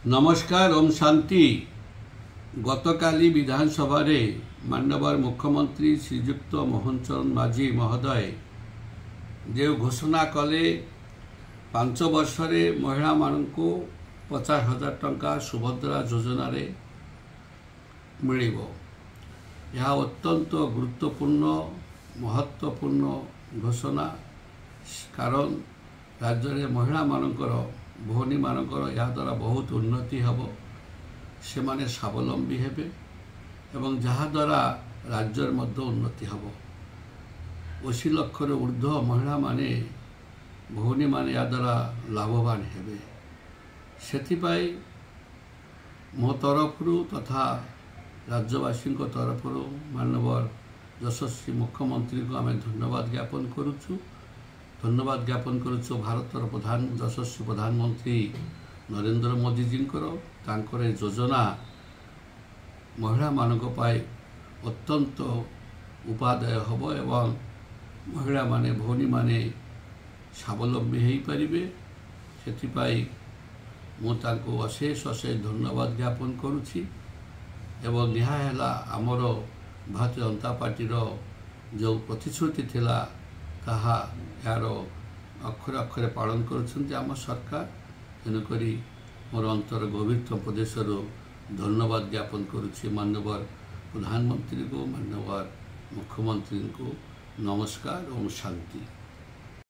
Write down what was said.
नमस्कार ओम शांति। गतकाली विधानसभा रे माननीय मुख्यमंत्री श्रीयुक्त मोहन चरण माझी महोदय जो घोषणा कले 5 वर्ष रे महिला मानक 50,000 टंका सुभद्रा योजना रे मिलिबो। यह अत्यंत गुरुत्वपूर्ण महत्वपूर्ण घोषणा, कारण राज्य रे महिला मानकर भौनी मानकर या द्वारा बहुत उन्नति हब, से माने स्वावलंबी हेबे एवं जहाँ द्वारा राज्यर मध्य उन्नति हब। 80 लाख ऊर्ध्व महिला माने भौनी माने या द्वारा लाभवान हेबे। सेथिपाई मो तरफरु तथा राज्यवासी तरफरु माननीय यशस्वी मुख्यमंत्री को आम धन्यवाद ज्ञापन करुचु। धन्यवाद ज्ञापन करुचु भारतर यशस्वी प्रधानमंत्री नरेंद्र मोदी जी तांकर योजना महिला मानक पाई अत्यंत उपादेय हब एवं महिला माने भौनी माने स्वावलंबी हो पारिबे। सेथिपाई मु तांको अशेष अशेष धन्यवाद ज्ञापन करुछि एवं निहा आमर भारतीय जनता पार्टी जो प्रतिश्रुति थिला ताहा यार अक्षरे अक्षरे पालन करुछन्ति आम सरकार। तेणुकरी मोर अंतर गभीरतम प्रदेश धन्यवाद ज्ञापन करुछि माननीय प्रधानमंत्री को, माननीय मुख्यमंत्री को। नमस्कार। ओम शांति।